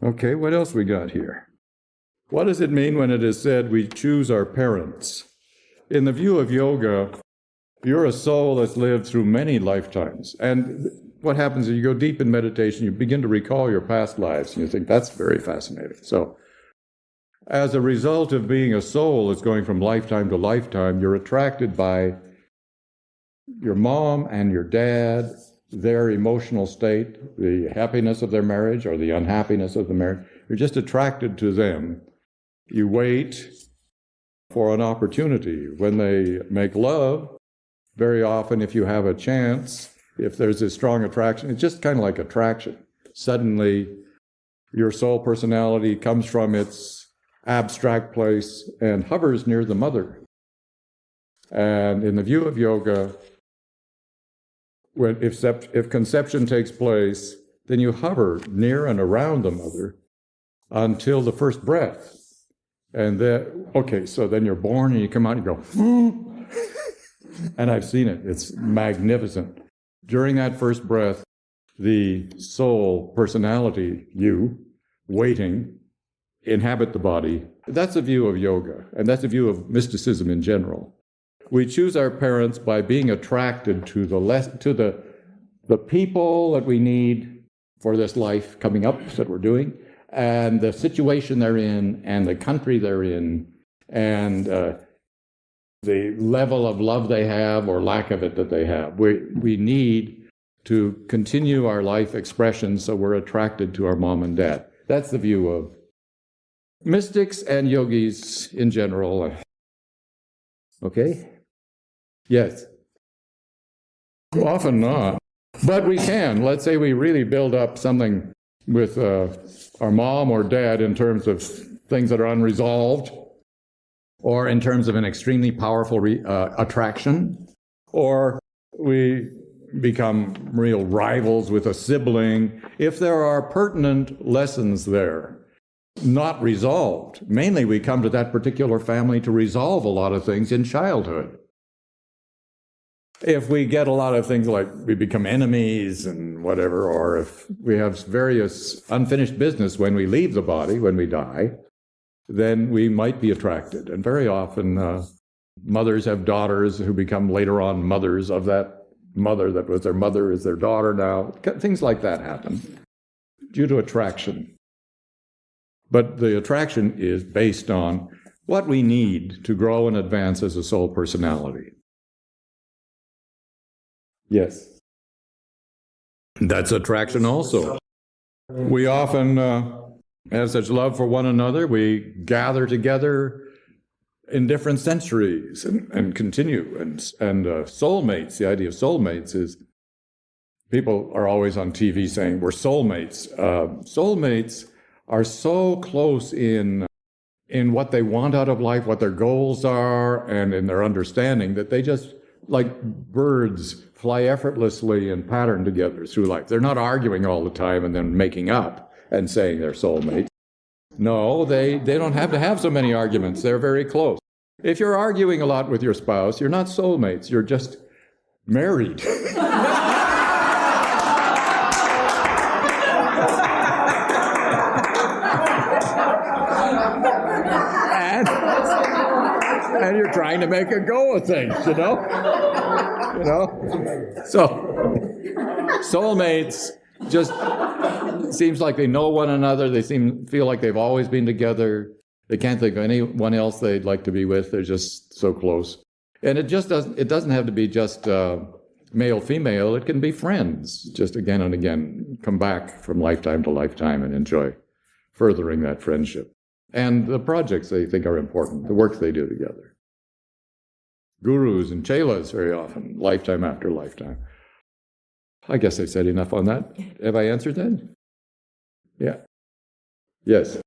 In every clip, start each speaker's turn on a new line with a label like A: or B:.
A: Okay, what else we got here? What does it mean when it is said we choose our parents? In the view of yoga, you're a soul that's lived through many lifetimes. And what happens is you go deep in meditation, you begin to recall your past lives, and you think, that's very fascinating. So, as a result of being a soul that's going from lifetime to lifetime, you're attracted by your mom and your dad, their emotional state, the happiness of their marriage or the unhappiness of the marriage. You're just attracted to them. You wait for an opportunity. When they make love, very often, if you have a chance, if there's a strong attraction, it's just kind of like attraction. Suddenly, your soul personality comes from its abstract place and hovers near the mother. And in the view of yoga, if conception takes place, then you hover near and around the mother until the first breath. And then, okay, so then you're born and you come out and you go, and I've seen it. It's magnificent. During that first breath, the soul personality, you, waiting, inhabit the body. That's a view of yoga, and that's a view of mysticism in general. We choose our parents by being attracted to the people that we need for this life coming up that we're doing, and the situation they're in, and the country they're in, and the level of love they have or lack of it that they have. We need to continue our life expression, so we're attracted to our mom and dad. That's the view of mystics and yogis in general. Okay? Yes. Often not. But we can. Let's say we really build up something with our mom or dad in terms of things that are unresolved, or in terms of an extremely powerful attraction, or we become real rivals with a sibling. If there are pertinent lessons there, not resolved, mainly we come to that particular family to resolve a lot of things in childhood. If we get a lot of things like we become enemies and whatever, or if we have various unfinished business when we leave the body, when we die, then we might be attracted. And very often mothers have daughters who become later on mothers of that mother that was their mother is their daughter now. Things like that happen due to attraction. But the attraction is based on what we need to grow and advance as a soul personality. Yes. That's attraction also. We often have such love for one another, we gather together in different centuries and continue. And soulmates, the idea of soulmates is, people are always on TV saying we're soulmates. Soulmates are so close in what they want out of life, what their goals are, and in their understanding, that they just, like birds, fly effortlessly and pattern together through life. They're not arguing all the time and then making up and saying they're soulmates. No, they don't have to have so many arguments. They're very close. If you're arguing a lot with your spouse, you're not soulmates. You're just married. And you're trying to make a go of things, you know? So, soulmates just seems like they know one another. They feel like they've always been together. They can't think of anyone else they'd like to be with. They're just so close. And it doesn't have to be just male, female. It can be friends, just again and again, come back from lifetime to lifetime and enjoy furthering that friendship. And the projects they think are important, the work they do together. Gurus and chelas very often, lifetime after lifetime. I guess I said enough on that. Have I answered that? Yeah. Yes.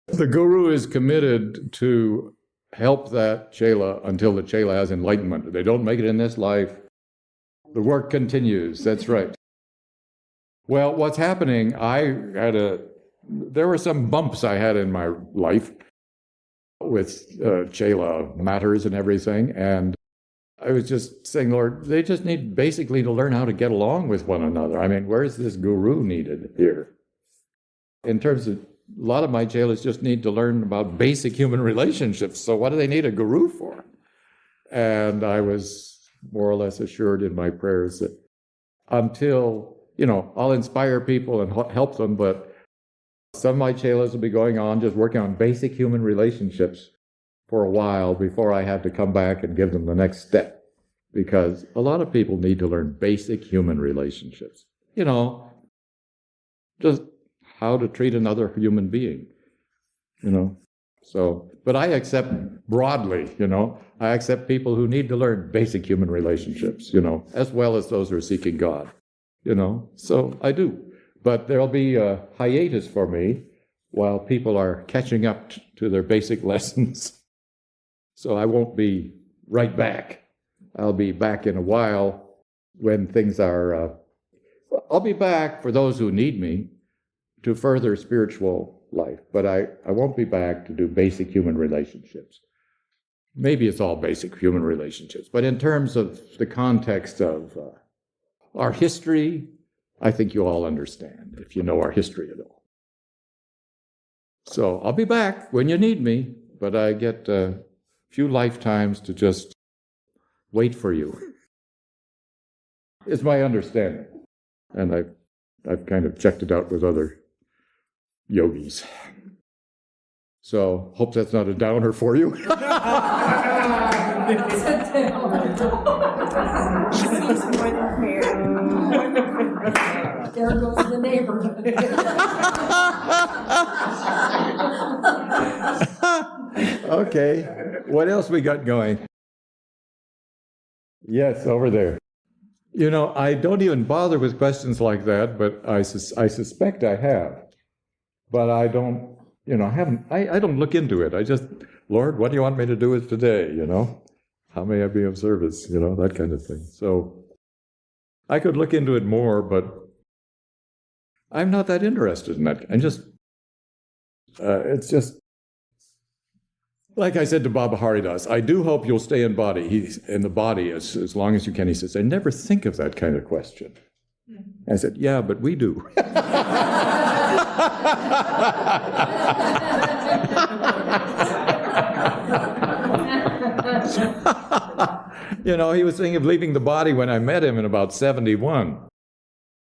A: The guru is committed to help that chela until the chela has enlightenment. If they don't make it in this life, the work continues. That's right. Well, what's happening, there were some bumps I had in my life with chela matters and everything, and I was just saying, Lord, they just need basically to learn how to get along with one another. I mean, where's this guru needed here? in terms of, a lot of my jailers just need to learn about basic human relationships. So what do they need a guru for? And I was more or less assured in my prayers that until, I'll inspire people and help them, but some of my jailers will be going on just working on basic human relationships for a while before I have to come back and give them the next step. Because a lot of people need to learn basic human relationships. Just how to treat another human being, So, but I accept broadly, I accept people who need to learn basic human relationships, as well as those who are seeking God, So I do. But there'll be a hiatus for me while people are catching up to their basic lessons. So I won't be right back. I'll be back in a while when things are, I'll be back for those who need me to further spiritual life, but I won't be back to do basic human relationships. Maybe it's all basic human relationships, but in terms of the context of our history, I think you all understand if you know our history at all. So I'll be back when you need me, but I get a few lifetimes to just wait for you. It's my understanding. And I've kind of checked it out with other yogis. So, hope that's not a downer for you.
B: There goes the neighborhood.
A: Okay, what else we got going? Yes, over there. I don't even bother with questions like that, but I suspect I have. But I don't, I don't look into it. I just, Lord, what do you want me to do with today, How may I be of service, that kind of thing. So I could look into it more, but I'm not that interested in that. It's just, like I said to Baba Haridas, I do hope you'll stay in the body as long as you can. He says, I never think of that kind of question. I said, yeah, but we do. He was thinking of leaving the body when I met him in about 71.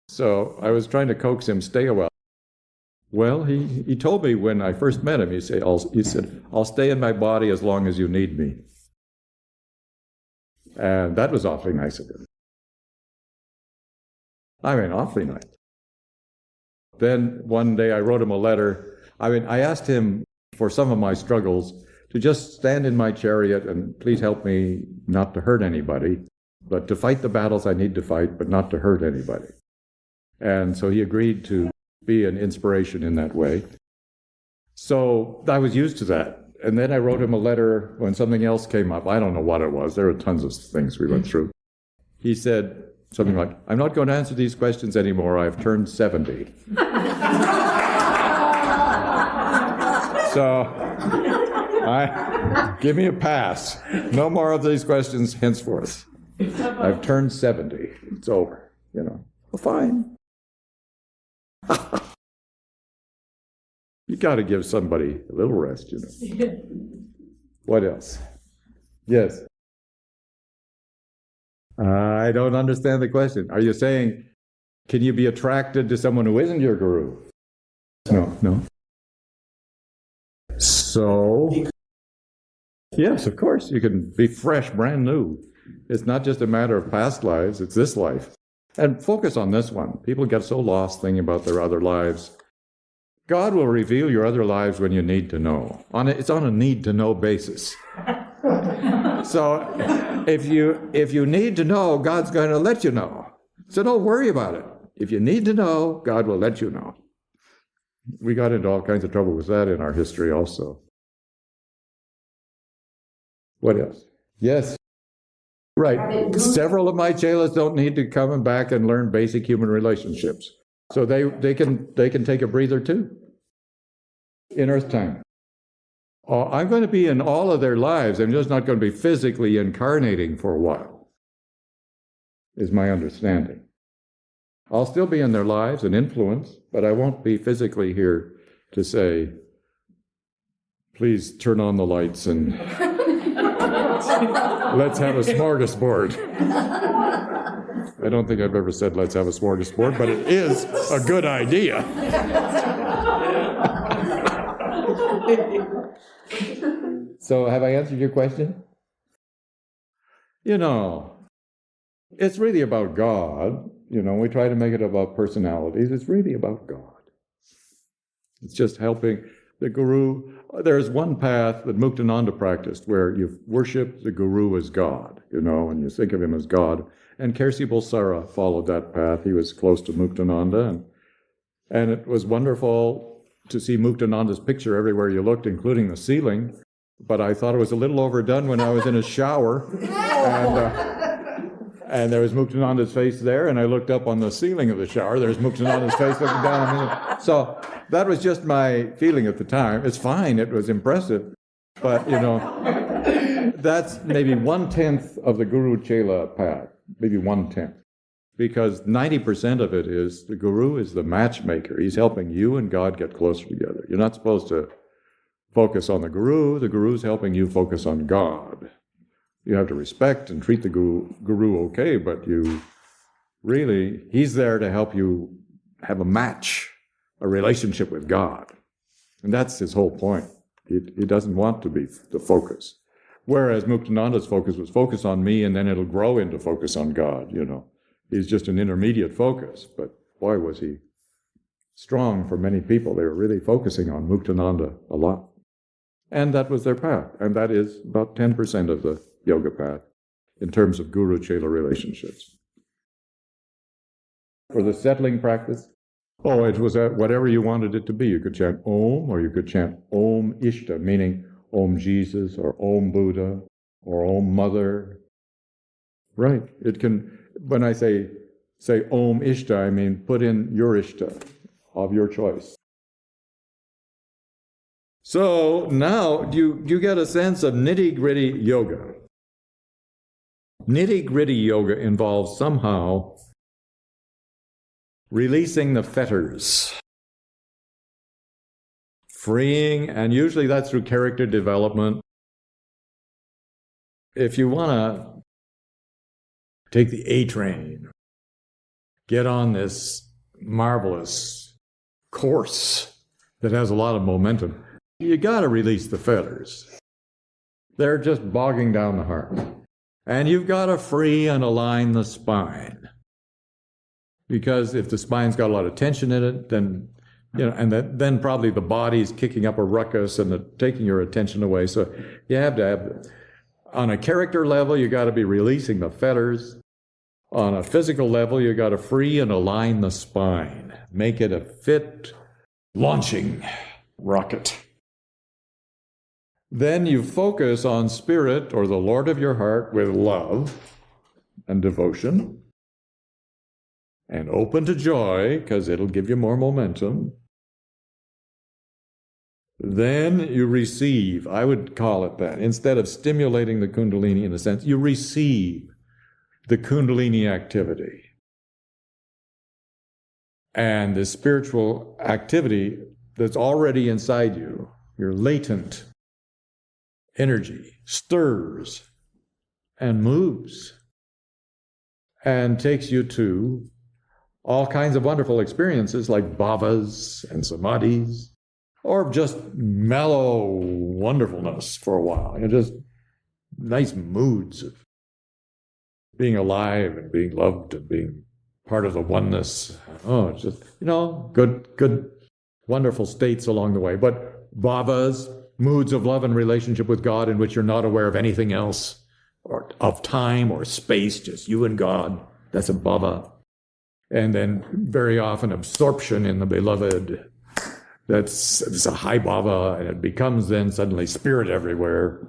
A: So I was trying to coax him, stay a while. Well, he told me when I first met him, he said, I'll stay in my body as long as you need me. And that was awfully nice of him. Awfully nice. Then one day I wrote him a letter. I asked him for some of my struggles to just stand in my chariot and please help me not to hurt anybody, but to fight the battles I need to fight, but not to hurt anybody. And so he agreed to be an inspiration in that way. So I was used to that. And then I wrote him a letter when something else came up. I don't know what it was. There were tons of things we went through. He said something like, I'm not going to answer these questions anymore. I've turned 70. So give me a pass. No more of these questions henceforth. I've turned 70. It's over, Well, fine. You got to give somebody a little rest, What else? Yes. I don't understand the question. Are you saying, can you be attracted to someone who isn't your guru? No. So, yes, of course, you can be fresh, brand new. It's not just a matter of past lives, it's this life. And focus on this one. People get so lost thinking about their other lives. God will reveal your other lives when you need to know. It's on a need-to-know basis. So if you need to know, God's going to let you know. So don't worry about it. If you need to know, God will let you know. We got into all kinds of trouble with that in our history also. What else? Yes. Right. Several of my chelas don't need to come back and learn basic human relationships. So they can take a breather too. In Earth time. I'm going to be in all of their lives. I'm just not going to be physically incarnating for a while, is my understanding. I'll still be in their lives and influence, but I won't be physically here to say, please turn on the lights and let's have a smorgasbord. I don't think I've ever said let's have a smorgasbord, but it is a good idea. So have I answered your question? It's really about God. We try to make it about personalities. It's really about God. It's just helping the Guru. There's one path that Muktananda practiced where you worship the Guru as God, and you think of him as God. And Kersi Bulsara followed that path. He was close to Muktananda. And it was wonderful to see Muktananda's picture everywhere you looked, including the ceiling. But I thought it was a little overdone when I was in a shower. And there was Muktananda's face there, and I looked up on the ceiling of the shower. There's Muktananda's face looking down on me. So that was just my feeling at the time. It's fine. It was impressive. But, that's maybe 1/10 of the Guru Chela path, maybe 1/10. Because 90% of it is the Guru is the matchmaker. He's helping you and God get closer together. You're not supposed to focus on the Guru. The Guru's helping you focus on God. You have to respect and treat the guru okay, but he's there to help you have a match, a relationship with God. And that's his whole point. He doesn't want to be the focus. Whereas Muktananda's focus was focus on me, and then it'll grow into focus on God, He's just an intermediate focus, but boy, was he strong for many people. They were really focusing on Muktananda a lot. And that was their path, and that is about 10% of the yoga path in terms of Guru-Chela relationships. For the settling practice, it was whatever you wanted it to be. You could chant Om, or you could chant Om Ishta, meaning Om Jesus, or Om Buddha, or Om Mother. Right. It can, when I say Om Ishta, I mean put in your Ishta of your choice. So now you get a sense of nitty-gritty yoga. Nitty-gritty yoga involves somehow releasing the fetters, freeing, and usually that's through character development. If you want to take the A train, get on this marvelous course that has a lot of momentum, you got to release the fetters. They're just bogging down the heart. And you've got to free and align the spine. Because if the spine's got a lot of tension in it, then, then probably the body's kicking up a ruckus and taking your attention away. So you have to have, on a character level, you got to be releasing the fetters. On a physical level, you got to free and align the spine. Make it a fit launching rocket. Then you focus on Spirit, or the Lord of your heart, with love and devotion, and open to joy, because it'll give you more momentum. Then you receive, I would call it that. Instead of stimulating the Kundalini in a sense, you receive the Kundalini activity. And the spiritual activity that's already inside you, your latent energy, stirs and moves and takes you to all kinds of wonderful experiences like bhavas and samadhis, or just mellow wonderfulness for a while. Just nice moods of being alive and being loved and being part of the oneness. It's just, good, wonderful states along the way. But bhavas, moods of love and relationship with God in which you're not aware of anything else, or of time or space, just you and God. That's a bhava. And then very often absorption in the beloved. It's a high bhava, and it becomes then suddenly spirit everywhere.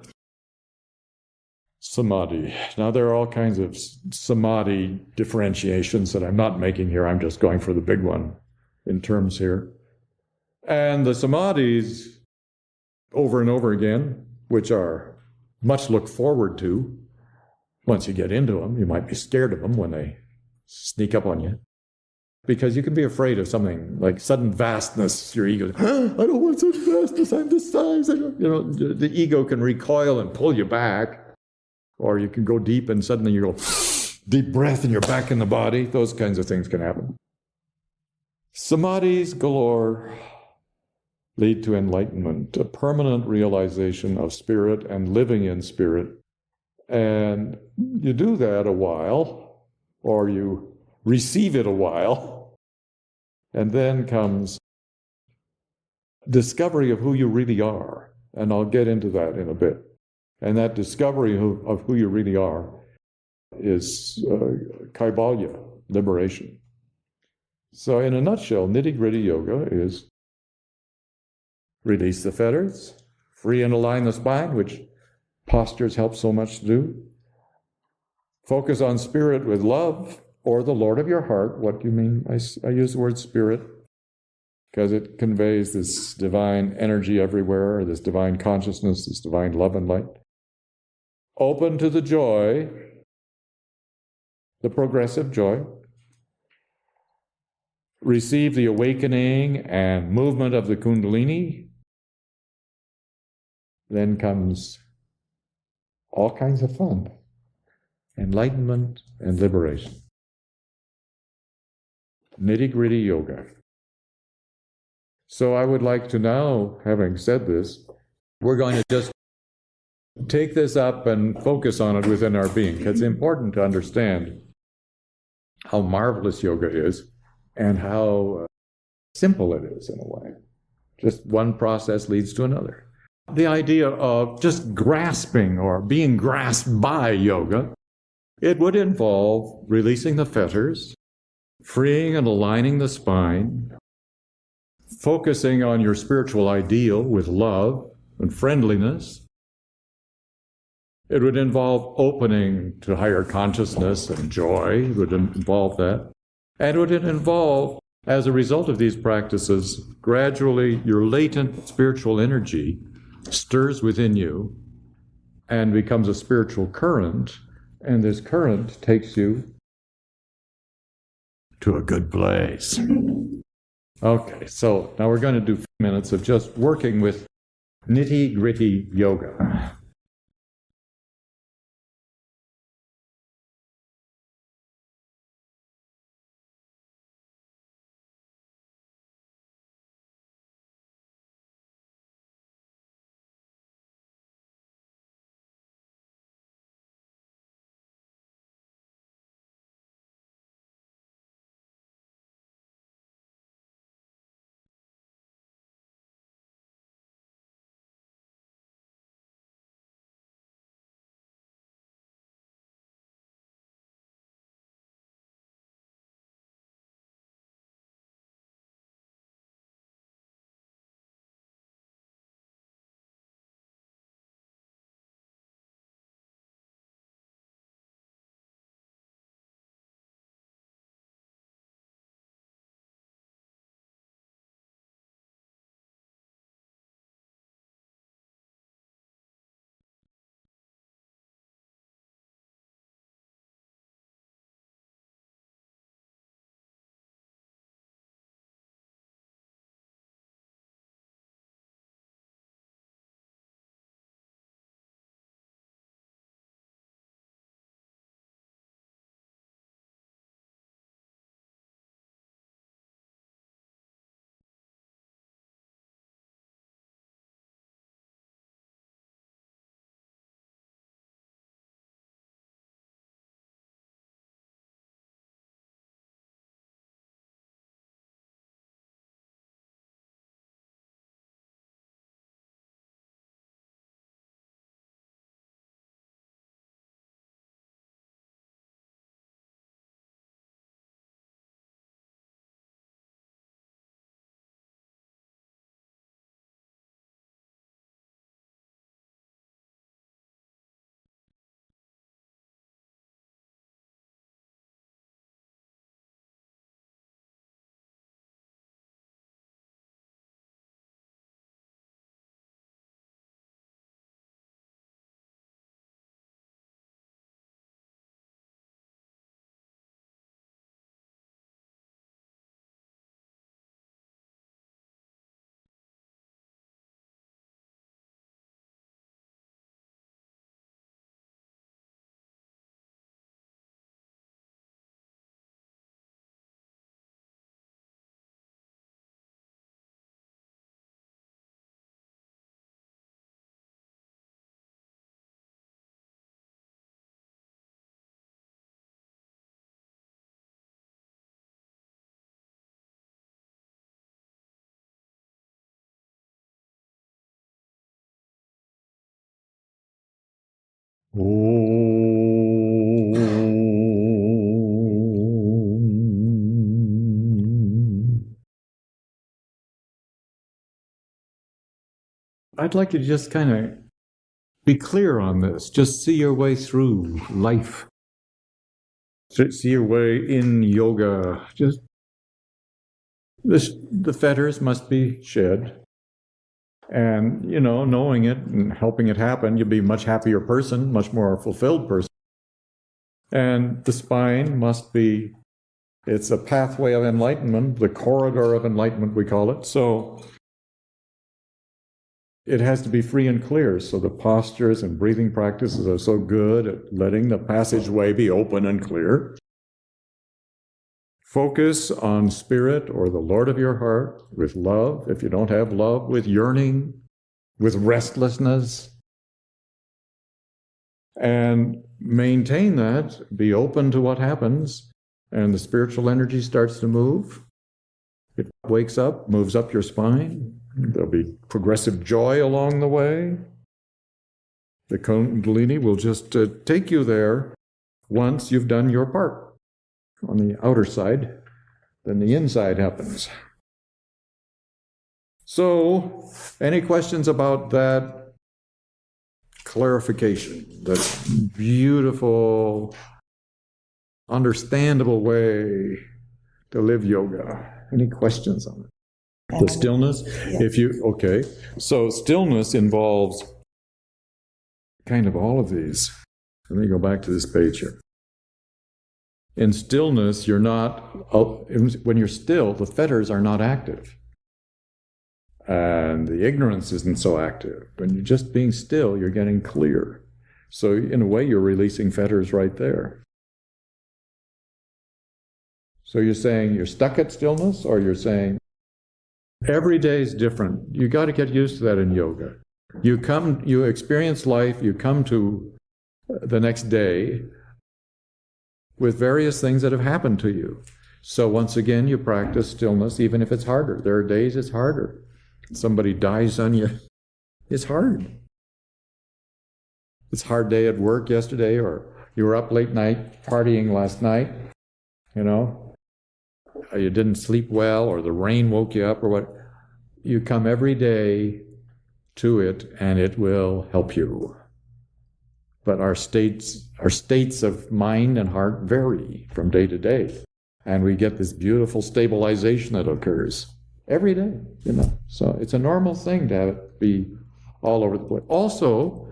A: Samadhi. Now there are all kinds of samadhi differentiations that I'm not making here. I'm just going for the big one in terms here. And the samadhis, over and over again, which are much looked forward to. Once you get into them, you might be scared of them when they sneak up on you. Because you can be afraid of something like sudden vastness. Your ego, I don't want such vastness. I'm this size. The ego can recoil and pull you back, or you can go deep and suddenly you go deep breath and you're back in the body. Those kinds of things can happen. Samadhis galore lead to enlightenment, a permanent realization of spirit and living in spirit. And you do that a while, or you receive it a while, and then comes discovery of who you really are. And I'll get into that in a bit. And that discovery of who you really are is kaivalya, liberation. So in a nutshell, nitty-gritty yoga is release the fetters, free and align the spine, which postures help so much to do. Focus on spirit with love, or the Lord of your heart. What do you mean? I use the word spirit because it conveys this divine energy everywhere, this divine consciousness, this divine love and light. Open to the joy, the progressive joy. Receive the awakening and movement of the Kundalini. Then comes all kinds of fun, enlightenment and liberation. Nitty-gritty yoga. So I would like to now, having said this, we're going to just take this up and focus on it within our being. It's important to understand how marvelous yoga is and how simple it is in a way. Just one process leads to another. The idea of just grasping or being grasped by yoga, it would involve releasing the fetters, freeing and aligning the spine, focusing on your spiritual ideal with love and friendliness. It would involve opening to higher consciousness and joy. It would involve that. And it would involve, as a result of these practices, gradually your latent spiritual energy stirs within you and becomes a spiritual current, and this current takes you to a good place. Okay, so now we're going to do 5 minutes of just working with nitty-gritty yoga. I'd like you to just kind of be clear on this. Just see your way through life. See your way in yoga. Just the fetters must be shed. And, knowing it and helping it happen, you'll be a much happier person, much more fulfilled person. And the spine must be, it's a pathway of enlightenment, the corridor of enlightenment, we call it. So it has to be free and clear. So the postures and breathing practices are so good at letting the passageway be open and clear. Focus on spirit or the Lord of your heart with love. If you don't have love, with yearning, with restlessness. And maintain that. Be open to what happens. And the spiritual energy starts to move. It wakes up, moves up your spine. There'll be progressive joy along the way. The Kundalini will just take you there once you've done your part. On the outer side, then the inside happens. So, any questions about that clarification, that beautiful, understandable way to live yoga? Any questions on it? The stillness?
B: Yeah.
A: So stillness involves kind of all of these. Let me go back to this page here. In stillness, you're not, when you're still, the fetters are not active. And the ignorance isn't so active. When you're just being still, you're getting clear. So in a way, you're releasing fetters right there. So you're saying you're stuck at stillness, or you're saying every day is different. You got to get used to that in yoga. You experience life, you come to the next day with various things that have happened to you. So once again, you practice stillness, even if it's harder. There are days it's harder. Somebody dies on you, it's hard. It's a hard day at work yesterday, or you were up late night partying last night, you didn't sleep well, or the rain woke you up, or what. You come every day to it, and it will help you. But our states of mind and heart vary from day to day. And we get this beautiful stabilization that occurs every day, So it's a normal thing to have it be all over the place. Also,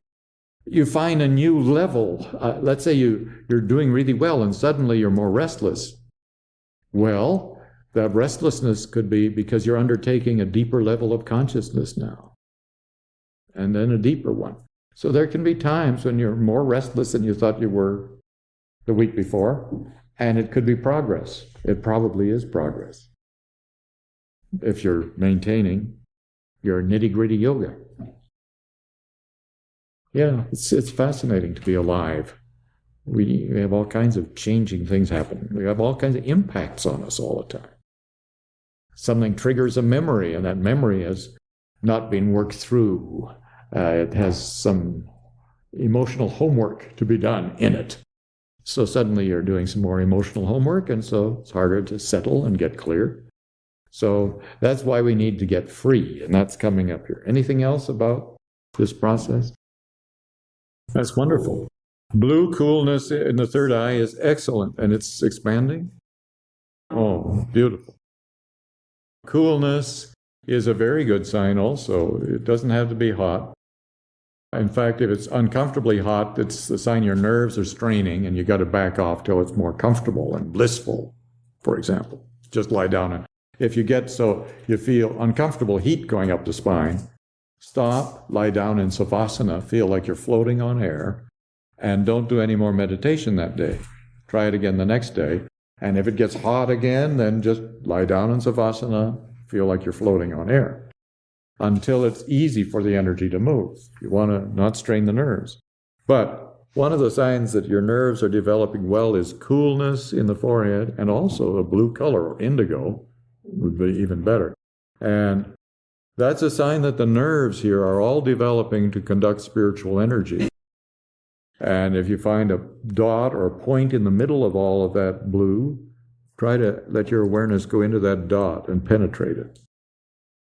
A: you find a new level. Let's say you're doing really well and suddenly you're more restless. Well, that restlessness could be because you're undertaking a deeper level of consciousness now. And then a deeper one. So there can be times when you're more restless than you thought you were the week before, and it could be progress. It probably is progress if you're maintaining your nitty-gritty yoga. Yeah, it's fascinating to be alive. We have all kinds of changing things happening. We have all kinds of impacts on us all the time. Something triggers a memory, and that memory has not been worked through. It has some emotional homework to be done in it. So suddenly you're doing some more emotional homework, and so it's harder to settle and get clear. So that's why we need to get free, and that's coming up here. Anything else about this process? That's wonderful. Blue coolness in the third eye is excellent, and it's expanding. Oh, beautiful. Coolness is a very good sign also. It doesn't have to be hot. In fact, if it's uncomfortably hot, it's the sign your nerves are straining, and you got to back off till it's more comfortable and blissful, for example. Just lie down. And if you get so you feel uncomfortable heat going up the spine, stop, lie down in savasana, feel like you're floating on air, and don't do any more meditation that day. Try it again the next day. And if it gets hot again, then just lie down in savasana, feel like you're floating on air, until it's easy for the energy to move. You want to not strain the nerves. But one of the signs that your nerves are developing well is coolness in the forehead, and also a blue color, or indigo, would be even better. And that's a sign that the nerves here are all developing to conduct spiritual energy. And if you find a dot or a point in the middle of all of that blue, try to let your awareness go into that dot and penetrate it.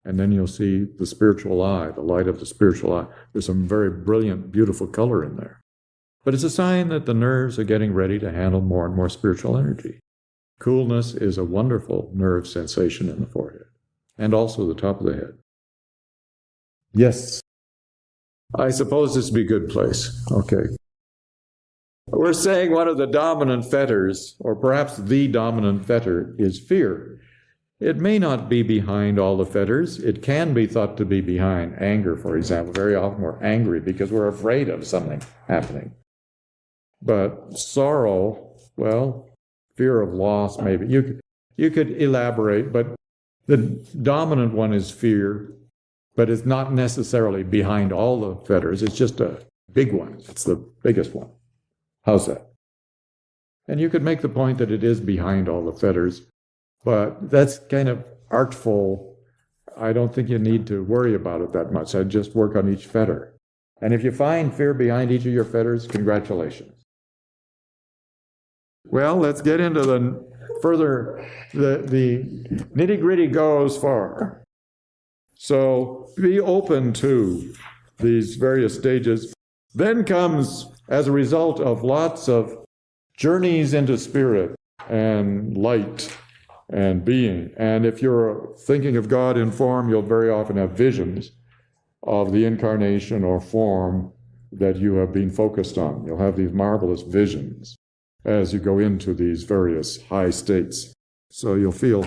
A: And then you'll see the spiritual eye, the light of the spiritual eye. There's some very brilliant, beautiful color in there. But it's a sign that the nerves are getting ready to handle more and more spiritual energy. Coolness is a wonderful nerve sensation in the forehead, and also the top of the head. Yes. I suppose this would be a good place. Okay. We're saying one of the dominant fetters, or perhaps the dominant fetter, is fear. It may not be behind all the fetters. It can be thought to be behind anger, for example. Very often we're angry because we're afraid of something happening. But sorrow, well, fear of loss, maybe. You could elaborate, but the dominant one is fear, but it's not necessarily behind all the fetters. It's just a big one. It's the biggest one. How's that? And you could make the point that it is behind all the fetters, but that's kind of artful. I don't think you need to worry about it that much. I'd just work on each fetter. And if you find fear behind each of your fetters, congratulations. Well, let's get into the nitty-gritty goes far. So be open to these various stages. Then comes, as a result of lots of journeys into spirit and light and being. And if you're thinking of God in form, you'll very often have visions of the incarnation or form that you have been focused on. You'll have these marvelous visions as you go into these various high states. So you'll feel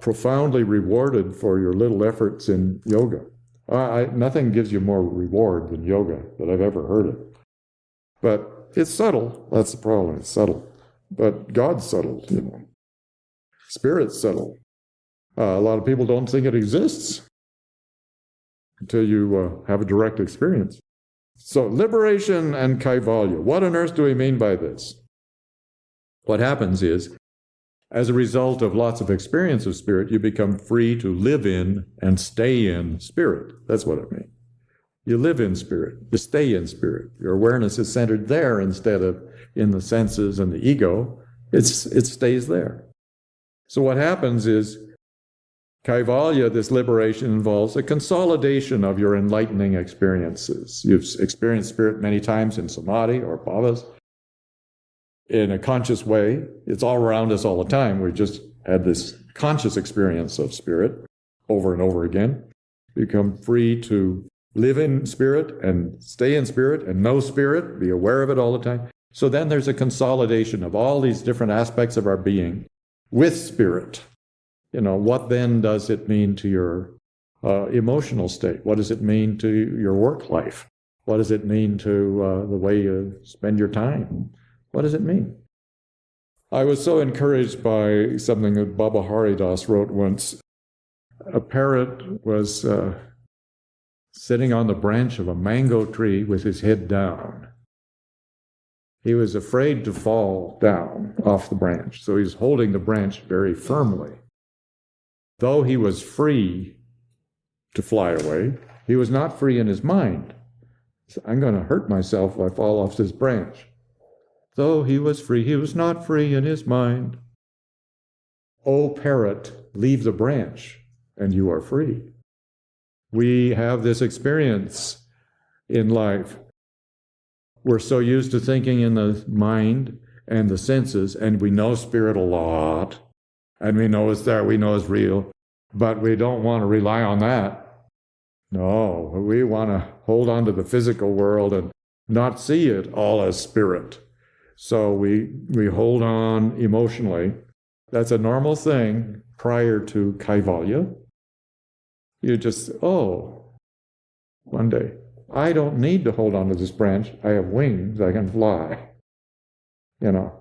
A: profoundly rewarded for your little efforts in yoga. Nothing gives you more reward than yoga that I've ever heard of. But it's subtle. That's the problem. It's subtle. But God's subtle, you know. Spirit's subtle. A lot of people don't think it exists until you have a direct experience. So liberation and kaivalya. What on earth do we mean by this? What happens is, as a result of lots of experience of spirit, you become free to live in and stay in spirit. That's what it means. You live in spirit. You stay in spirit. Your awareness is centered there instead of in the senses and the ego. It stays there. So what happens is, kaivalya, this liberation, involves a consolidation of your enlightening experiences. You've experienced spirit many times in samadhi or bhavas in a conscious way. It's all around us all the time. We just had this conscious experience of spirit over and over again. Become free to live in spirit and stay in spirit and know spirit, be aware of it all the time. So then there's a consolidation of all these different aspects of our being with spirit. You know, what then does it mean to your emotional state? What does it mean to your work life? What does it mean to the way you spend your time? What does it mean? I was so encouraged by something that Baba Haridas wrote once. A parrot was sitting on the branch of a mango tree with his head down. He was afraid to fall down off the branch, so he was holding the branch very firmly. Though he was free to fly away, he was not free in his mind. So I'm going to hurt myself if I fall off this branch. Though he was free, he was not free in his mind. O parrot, leave the branch, and you are free. We have this experience in life. We're so used to thinking in the mind and the senses, and we know spirit a lot, and we know it's there, we know it's real, but we don't want to rely on that. No, we want to hold on to the physical world and not see it all as spirit. So we hold on emotionally. That's a normal thing prior to kaivalya. You just, one day, I don't need to hold on to this branch. I have wings, I can fly. You know,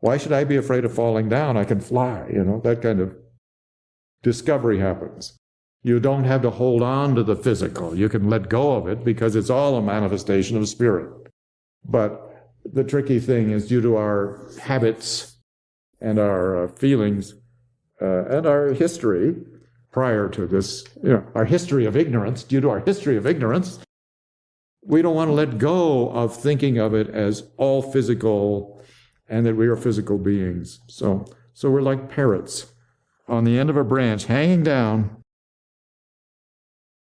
A: why should I be afraid of falling down? I can fly, that kind of discovery happens. You don't have to hold on to the physical. You can let go of it because it's all a manifestation of spirit. But the tricky thing is, due to our habits and our feelings and our history prior to this, our history of ignorance, due to our history of ignorance, we don't want to let go of thinking of it as all physical and that we are physical beings. So we're like parrots on the end of a branch, hanging down.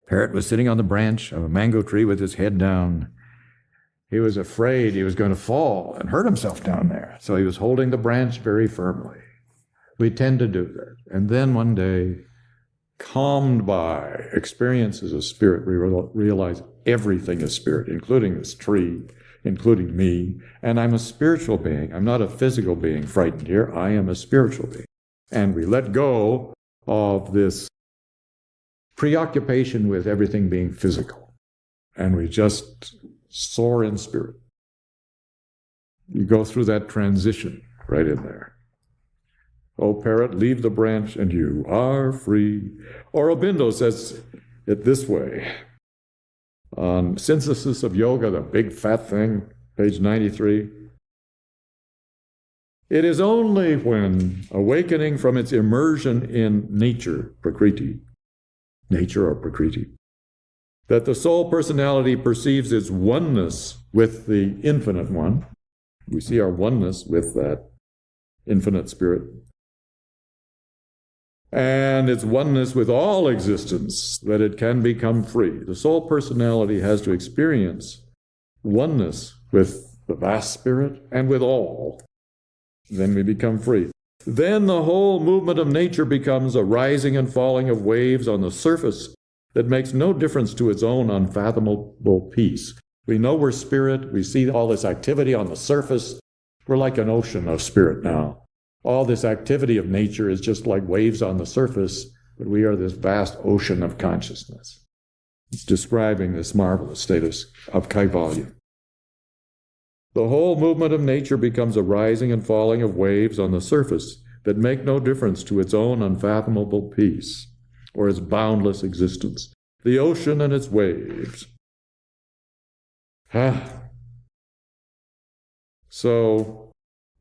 A: Parrot was sitting on the branch of a mango tree with his head down. He was afraid he was going to fall and hurt himself down there. So he was holding the branch very firmly. We tend to do that. And then one day, calmed by experiences of spirit, we realize everything is spirit, including this tree, including me. And I'm a spiritual being. I'm not a physical being frightened here. I am a spiritual being. And we let go of this preoccupation with everything being physical. And we just soar in spirit. You go through that transition right in there. O parrot, leave the branch and you are free. Aurobindo says it this way. On Synthesis of Yoga, the big fat thing, page 93. It is only when awakening from its immersion in nature, prakriti, nature or prakriti, that the soul personality perceives its oneness with the infinite one. We see our oneness with that infinite spirit. And its oneness with all existence, that it can become free. The soul personality has to experience oneness with the vast spirit and with all. Then we become free. Then the whole movement of nature becomes a rising and falling of waves on the surface that makes no difference to its own unfathomable peace. We know we're spirit. We see all this activity on the surface. We're like an ocean of spirit now. All this activity of nature is just like waves on the surface, but we are this vast ocean of consciousness. It's describing this marvelous status of Kaivalya. The whole movement of nature becomes a rising and falling of waves on the surface that make no difference to its own unfathomable peace or its boundless existence. The ocean and its waves. So,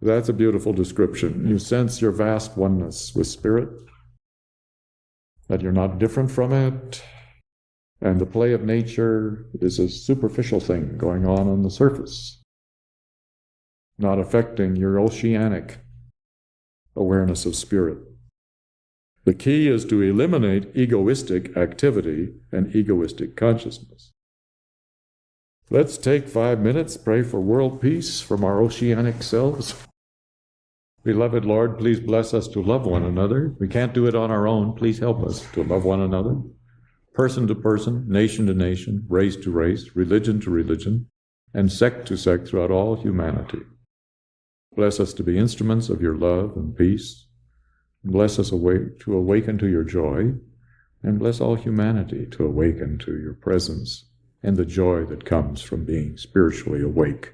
A: that's a beautiful description. You sense your vast oneness with spirit, that you're not different from it, and the play of nature is a superficial thing going on the surface, not affecting your oceanic awareness of spirit. The key is to eliminate egoistic activity and egoistic consciousness. Let's take 5 minutes, pray for world peace from our oceanic selves. Beloved Lord, please bless us to love one another. We can't do it on our own. Please help us to love one another. Person to person, nation to nation, race to race, religion to religion, and sect to sect throughout all humanity. Bless us to be instruments of your love and peace. Bless us to awaken to your joy, and bless all humanity to awaken to your presence and the joy that comes from being spiritually awake.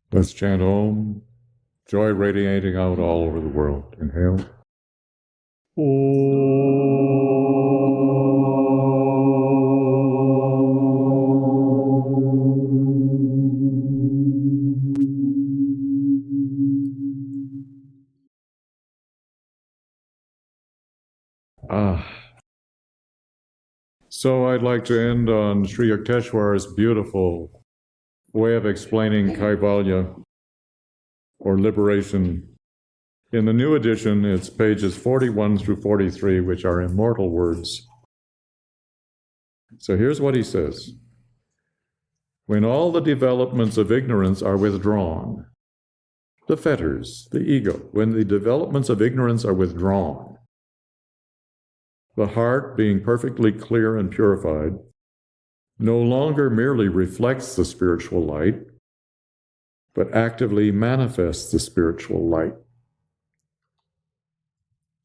A: Let's chant Om, joy radiating out all over the world. Inhale. So I'd like to end on Sri Yukteswar's beautiful way of explaining Kaivalya, or liberation. In the new edition, it's pages 41 through 43, which are immortal words. So here's what he says. When all the developments of ignorance are withdrawn, the fetters, the ego, when the developments of ignorance are withdrawn, the heart, being perfectly clear and purified, no longer merely reflects the spiritual light, but actively manifests the spiritual light.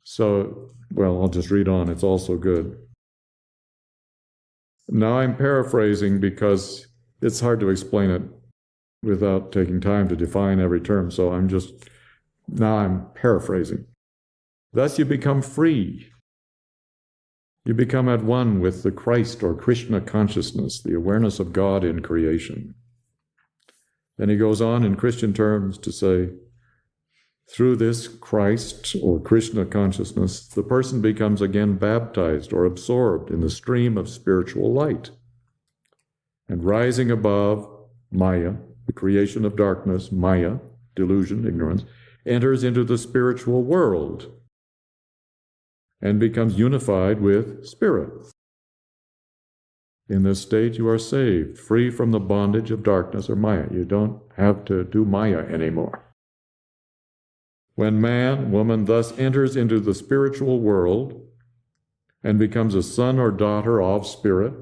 A: So, well, I'll just read on. It's also good. Now I'm paraphrasing because it's hard to explain it without taking time to define every term. So I'm paraphrasing. Thus you become free. You become at one with the Christ or Krishna consciousness, the awareness of God in creation. Then he goes on in Christian terms to say, through this Christ or Krishna consciousness, the person becomes again baptized or absorbed in the stream of spiritual light. And rising above Maya, the creation of darkness, Maya, delusion, ignorance, enters into the spiritual world and becomes unified with spirit. In this state, you are saved, free from the bondage of darkness or Maya. You don't have to do Maya anymore. When man, woman thus enters into the spiritual world and becomes a son or daughter of spirit,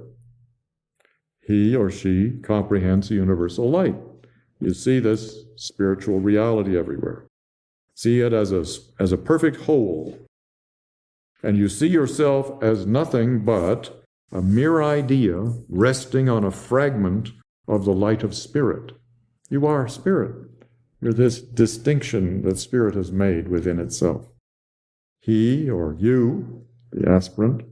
A: he or she comprehends the universal light. You see this spiritual reality everywhere. See it as a perfect whole. And you see yourself as nothing but a mere idea resting on a fragment of the light of spirit. You are spirit. You're this distinction that spirit has made within itself. He or you, the aspirant,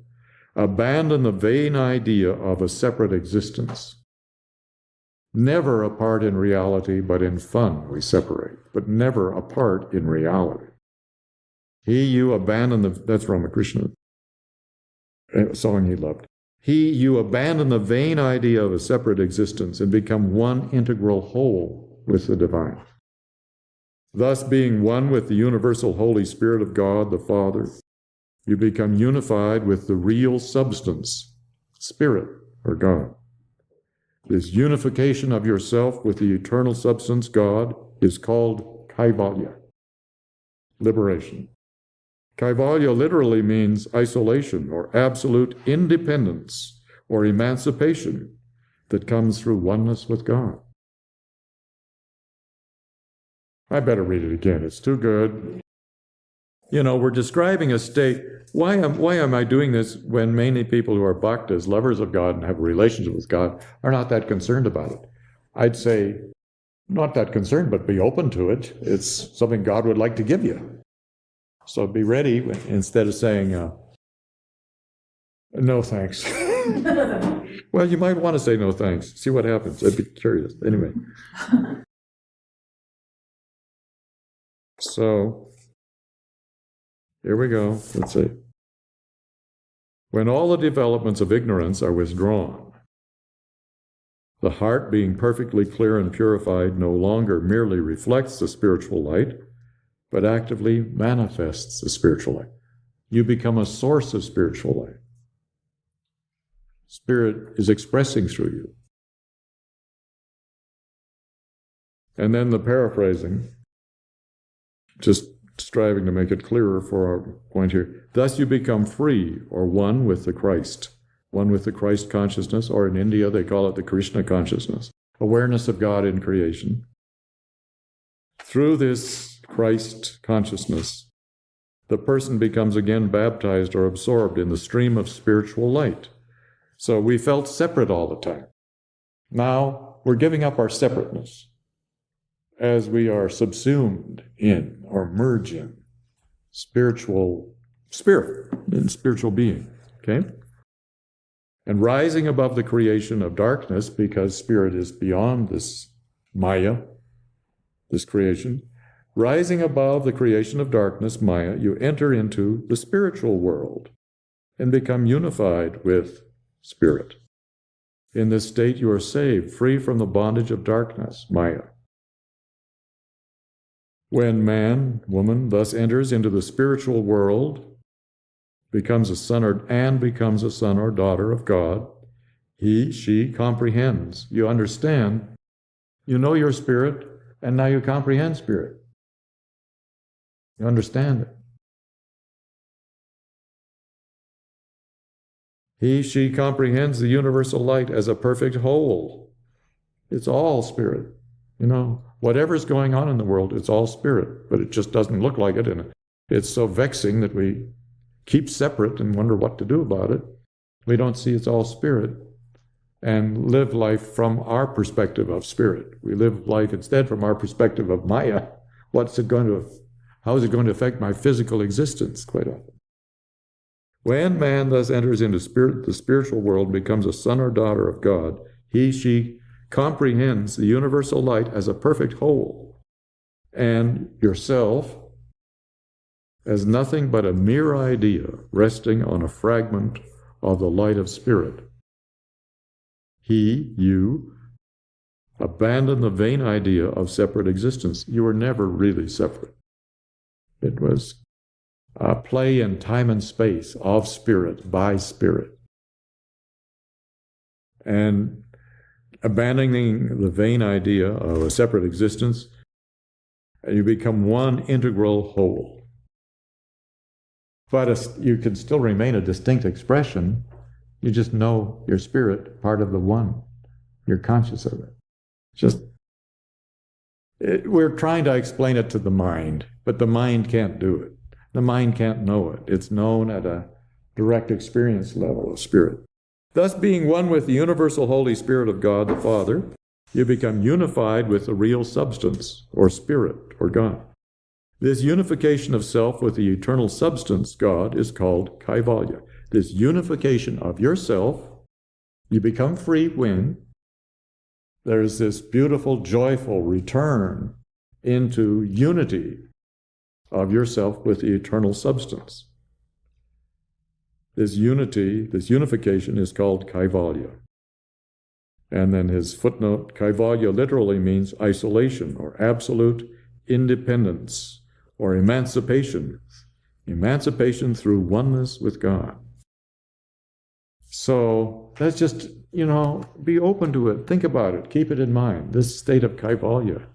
A: abandon the vain idea of a separate existence. Never apart in reality, but in fun we separate, but never apart in reality. You abandon that's Ramakrishna, a song he loved. You abandon the vain idea of a separate existence and become one integral whole with the divine. Thus, being one with the universal Holy Spirit of God, the Father, you become unified with the real substance, Spirit, or God. This unification of yourself with the eternal substance, God, is called Kaivalya, liberation. Kaivalya literally means isolation or absolute independence or emancipation that comes through oneness with God. I better read it again. It's too good. We're describing a state. Why am I doing this when many people who are bhaktas, lovers of God and have a relationship with God, are not that concerned about it? I'd say, not that concerned, but be open to it. It's something God would like to give you. So be ready instead of saying, no thanks. Well, you might want to say no thanks. See what happens. I'd be curious. Anyway. So, here we go. Let's see. When all the developments of ignorance are withdrawn, the heart, being perfectly clear and purified, no longer merely reflects the spiritual light, but actively manifests the spiritual light. You become a source of spiritual light. Spirit is expressing through you. And then the paraphrasing, just striving to make it clearer for our point here. Thus you become free, or one with the Christ consciousness, or in India they call it the Krishna consciousness, awareness of God in creation. Through this Christ consciousness, the person becomes again baptized or absorbed in the stream of spiritual light. So we felt separate all the time. Now we're giving up our separateness as we are subsumed in or merge in spirit in spiritual being, okay? And rising above the creation of darkness, because spirit is beyond this Maya, this creation, rising above the creation of darkness, Maya, you enter into the spiritual world and become unified with spirit. In this state you are saved, free from the bondage of darkness, Maya. When man, woman, thus enters into the spiritual world, becomes a son or daughter of God, He, she comprehends. You understand. You know your spirit, and now you comprehend spirit. You understand it. He, she comprehends the universal light as a perfect whole. It's all spirit. You know, whatever's going on in the world, it's all spirit, but it just doesn't look like it, and it's so vexing that we keep separate and wonder what to do about it. We don't see it's all spirit and live life from our perspective of spirit. We live life instead from our perspective of Maya. How is it going to affect my physical existence quite often? When man thus enters into the spiritual world, becomes a son or daughter of God, he, she comprehends the universal light as a perfect whole, and yourself as nothing but a mere idea resting on a fragment of the light of spirit. He, you, abandon the vain idea of separate existence. You were never really separate. It was a play in time and space of spirit, by spirit. And abandoning the vain idea of a separate existence, you become one integral whole. But you can still remain a distinct expression. You just know your spirit, part of the one. You're conscious of it. We're trying to explain it to the mind, but the mind can't do it. The mind can't know it. It's known at a direct experience level of spirit. Thus, being one with the universal Holy Spirit of God the Father, you become unified with the real substance, or spirit, or God. This unification of self with the eternal substance, God, is called kaivalya. This unification of yourself, you become free when there's this beautiful, joyful return into unity of yourself with the eternal substance. This unity, this unification is called kaivalya. And then his footnote, kaivalya literally means isolation or absolute independence or emancipation. Emancipation through oneness with God. So let's just, be open to it. Think about it. Keep it in mind. This state of kaivalya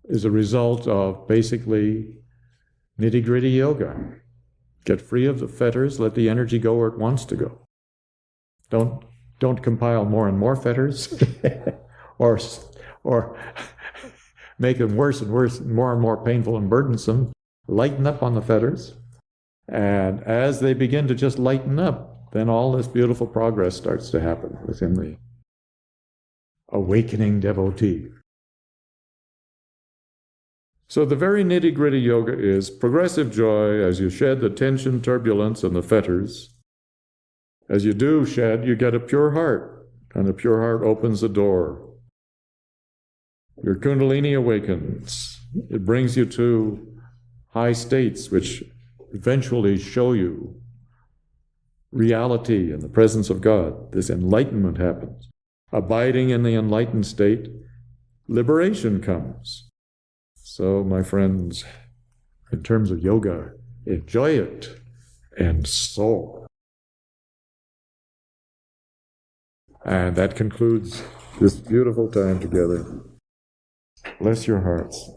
A: is a result of basically nitty-gritty yoga. Get free of the fetters. Let the energy go where it wants to go. Don't compile more and more fetters, or make them worse and worse, more and more painful and burdensome. Lighten up on the fetters, and as they begin to just lighten up, then all this beautiful progress starts to happen within the awakening devotee. So the very nitty-gritty yoga is progressive joy as you shed the tension, turbulence, and the fetters. As you do shed, you get a pure heart, and a pure heart opens the door. Your kundalini awakens. It brings you to high states which eventually show you reality and the presence of God. This enlightenment happens. Abiding in the enlightened state, liberation comes. So, my friends, in terms of yoga, enjoy it and soar. And that concludes this beautiful time together. Bless your hearts.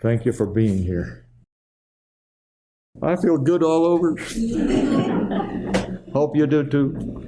A: Thank you for being here. I feel good all over. Hope you do too.